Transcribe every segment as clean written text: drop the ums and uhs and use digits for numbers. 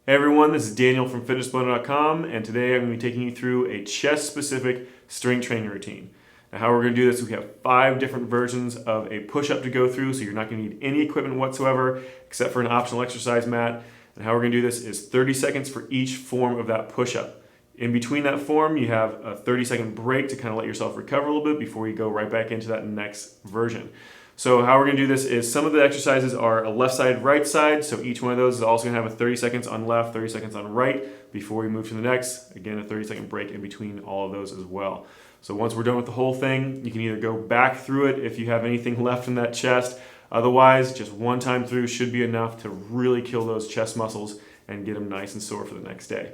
Hey everyone, this is Daniel from fitnessblender.com, and today I'm going to be taking you through a chest-specific strength training routine. Now how we're going to do this, we have 5 different versions of a push-up to go through, so you're not going to need any equipment whatsoever except for an optional exercise mat. And how we're going to do this is 30 seconds for each form of that push-up. In between that form, you have a 30-second break to kind of let yourself recover a little bit before you go right back into that next version. So how we're going to do this is some of the exercises are a left side, right side. So each one of those is also going to have a 30 seconds on left, 30 seconds on right before we move to the next. Again, a 30-second break in between all of those as well. So once we're done with the whole thing, you can either go back through it if you have anything left in that chest. Otherwise, just one time through should be enough to really kill those chest muscles and get them nice and sore for the next day.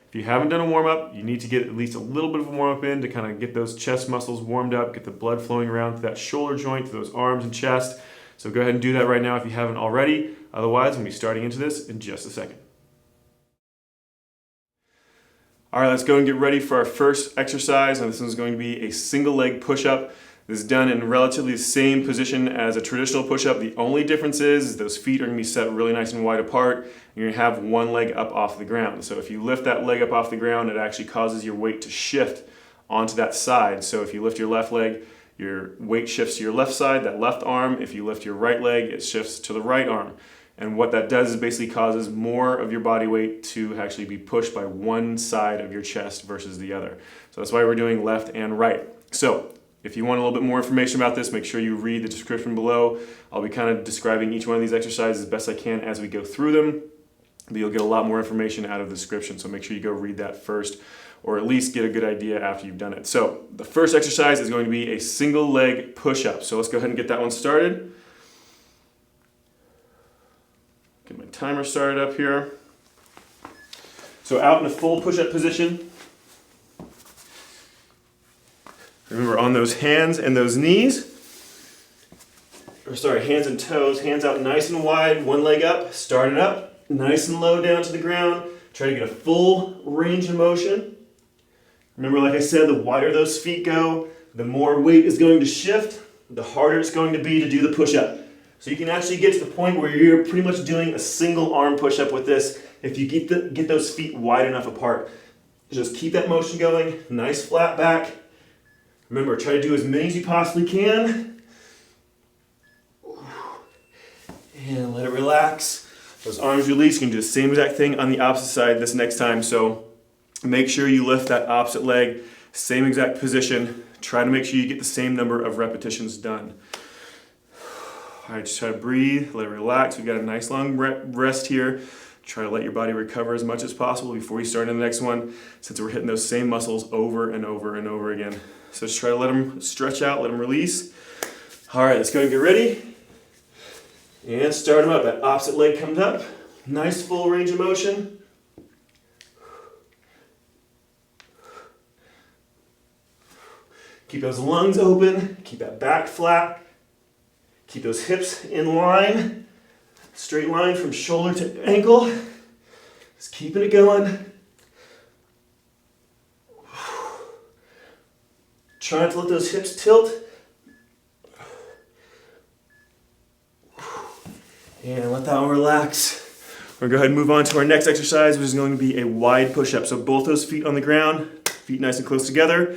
If you haven't done a warm-up, you need to get at least a little bit of a warm-up in to kind of get those chest muscles warmed up, get the blood flowing around to that shoulder joint, to those arms and chest. So go ahead and do that right now if you haven't already. Otherwise, we'll be starting into this in just a second. All right, let's go and get ready for our first exercise. Now this one's going to be a single leg push-up. This is done in relatively the same position as a traditional push-up. The only difference is those feet are going to be set really nice and wide apart. You're going to have one leg up off the ground. So if you lift that leg up off the ground, it actually causes your weight to shift onto that side. So if you lift your left leg, your weight shifts to your left side, that left arm. If you lift your right leg, it shifts to the right arm. And what that does is basically causes more of your body weight to actually be pushed by one side of your chest versus the other. So that's why we're doing left and right. So if you want a little bit more information about this, make sure you read the description below. I'll be kind of describing each one of these exercises as best I can as we go through them, but you'll get a lot more information out of the description, so make sure you go read that first, or at least get a good idea after you've done it. So the first exercise is going to be a single leg push-up. So let's go ahead and get that one started. Get my timer started up here. So out in a full push-up position. Remember, on those hands and those knees, hands and toes, hands out nice and wide, one leg up, start it up, nice and low down to the ground. Try to get a full range of motion. Remember, like I said, the wider those feet go, the more weight is going to shift, the harder it's going to be to do the push-up. So you can actually get to the point where you're pretty much doing a single arm push-up with this if you get those feet wide enough apart. Just keep that motion going, nice flat back. Remember, try to do as many as you possibly can. And let it relax. Those arms release. You can do the same exact thing on the opposite side this next time. So make sure you lift that opposite leg, same exact position. Try to make sure you get the same number of repetitions done. All right, just try to breathe, let it relax. We've got a nice long rest here. Try to let your body recover as much as possible before we start on the next one, since we're hitting those same muscles over and over and over again. So just try to let them stretch out, let them release. All right, let's go and get ready. And start them up. That opposite leg comes up. Nice full range of motion. Keep those lungs open. Keep that back flat. Keep those hips in line. Straight line from shoulder to ankle. Just keeping it going. Try not to let those hips tilt. And let that one relax. We're going to go ahead and move on to our next exercise, which is going to be a wide push-up. So both those feet on the ground, feet nice and close together.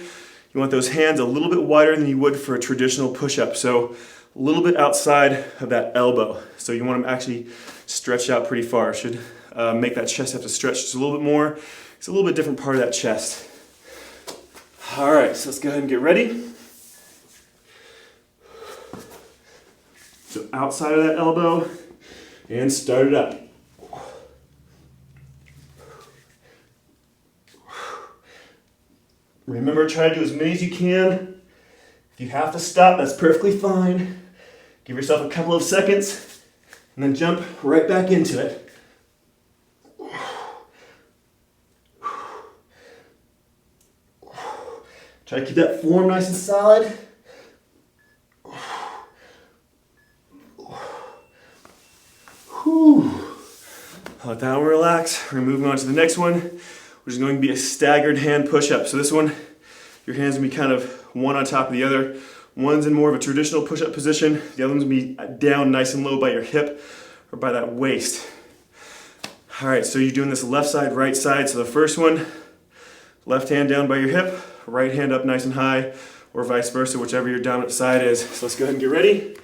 You want those hands a little bit wider than you would for a traditional push-up. So a little bit outside of that elbow. So you want them actually stretch out pretty far. Should make that chest have to stretch just a little bit more. It's a little bit different part of that chest. All right, so let's go ahead and get ready. So outside of that elbow, and start it up. Remember, try to do as many as you can. If you have to stop, that's perfectly fine. Give yourself a couple of seconds, and then jump right back into it. Try to keep that form nice and solid. Let that one relax. We're moving on to the next one, which is going to be a staggered hand push-up. So this one, your hands will be kind of one on top of the other. One's in more of a traditional push-up position. The other one's going to be down nice and low by your hip or by that waist. All right, so you're doing this left side, right side. So the first one, left hand down by your hip, right hand up nice and high, or vice versa, whichever your dominant side is. So let's go ahead and get ready.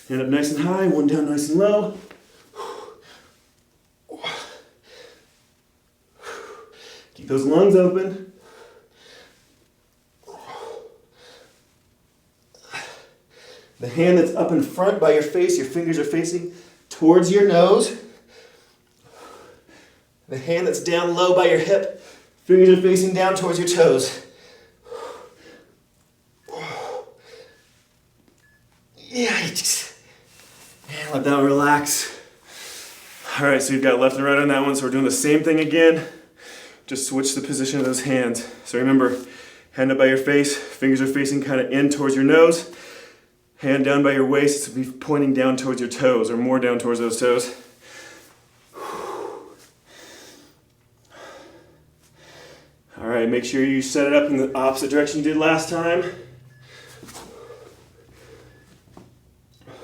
Hand up nice and high, one down nice and low. Keep those lungs open. The hand that's up in front by your face, your fingers are facing towards your nose. The hand that's down low by your hip, fingers are facing down towards your toes. Yeah, and let that one relax. All right, so you've got left and right on that one, so we're doing the same thing again. Just switch the position of those hands. So remember, hand up by your face, fingers are facing kind of in towards your nose. Hand down by your waist, so be pointing down towards your toes, or more down towards those toes. All right, make sure you set it up in the opposite direction you did last time.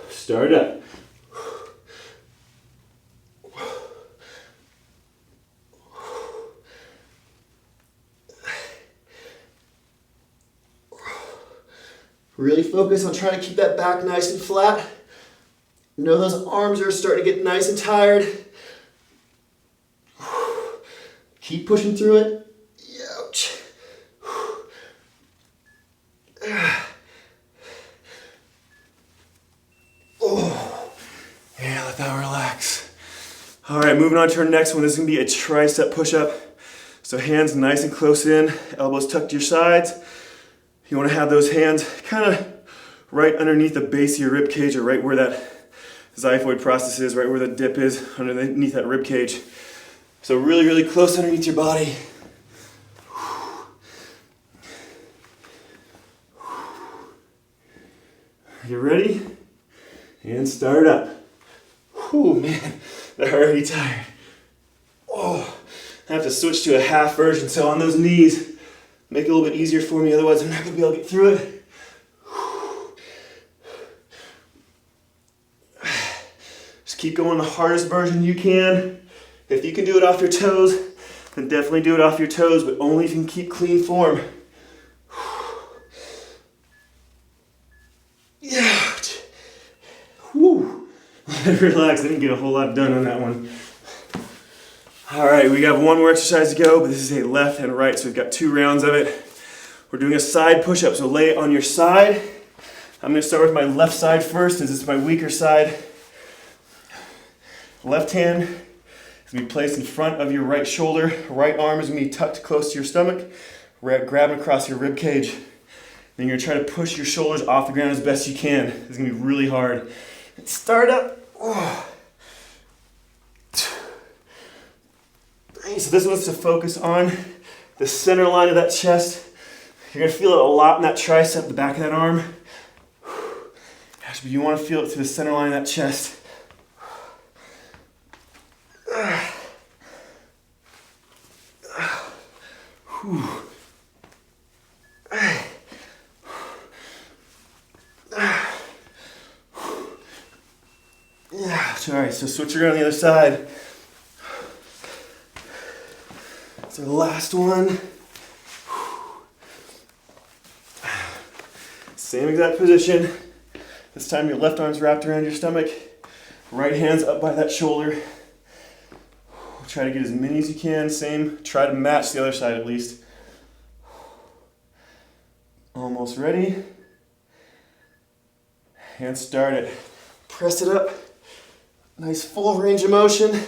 Start up. Really focus on trying to keep that back nice and flat. Know those arms are starting to get nice and tired. Keep pushing through it. Ouch. Oh, yeah, let that relax. All right, moving on to our next one. This is gonna be a tricep push-up. So hands nice and close in, elbows tucked to your sides. You want to have those hands kind of right underneath the base of your rib cage, or right where that xiphoid process is, right where the dip is, underneath that rib cage. So really, really close underneath your body. You ready? And start up. Whew, man, they're already tired. Oh, I have to switch to a half version, so on those knees, make it a little bit easier for me, otherwise I'm not going to be able to get through it. Just keep going the hardest version you can. If you can do it off your toes, then definitely do it off your toes, but only if you can keep clean form. Yeah. Whew. Relax, I didn't get a whole lot done on that one. All right, we got one more exercise to go, but this is a left and right, so we've got 2 rounds of it. We're doing a side push-up, so lay on your side. I'm gonna start with my left side first, since it's my weaker side. Left hand is gonna be placed in front of your right shoulder. Right arm is gonna be tucked close to your stomach, grabbing across your rib cage. Then you're gonna try to push your shoulders off the ground as best you can. It's gonna be really hard. Start up. Oh. So this one's to focus on the center line of that chest. You're gonna feel it a lot in that tricep, the back of that arm. You wanna feel it through the center line of that chest. Yeah, all right, so switch around the other side. So the last one. Same exact position. This time your left arm's wrapped around your stomach. Right hand's up by that shoulder. Try to get as many as you can. Same, try to match the other side at least. Almost ready. And start it. Press it up. Nice full range of motion.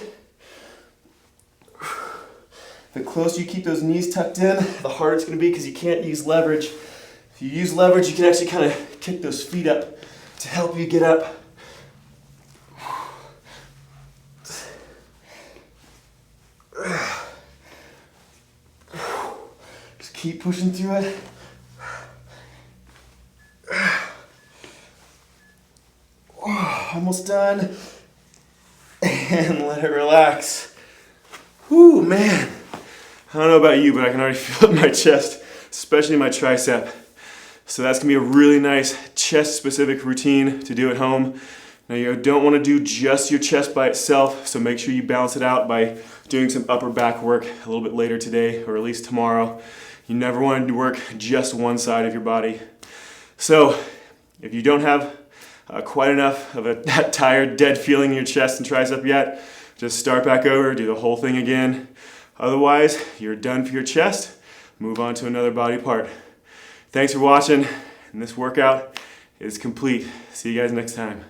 The closer you keep those knees tucked in, the harder it's going to be because you can't use leverage. If you use leverage, you can actually kind of kick those feet up to help you get up. Just keep pushing through it. Almost done. And let it relax. Whew, man. I don't know about you, but I can already feel it in my chest, especially my tricep. So that's gonna be a really nice chest-specific routine to do at home. Now you don't want to do just your chest by itself, so make sure you balance it out by doing some upper back work a little bit later today, or at least tomorrow. You never want to work just one side of your body. So if you don't have quite enough of that tired, dead feeling in your chest and tricep yet, just start back over, do the whole thing again. Otherwise, you're done for your chest. Move on to another body part. Thanks for watching, and this workout is complete. See you guys next time.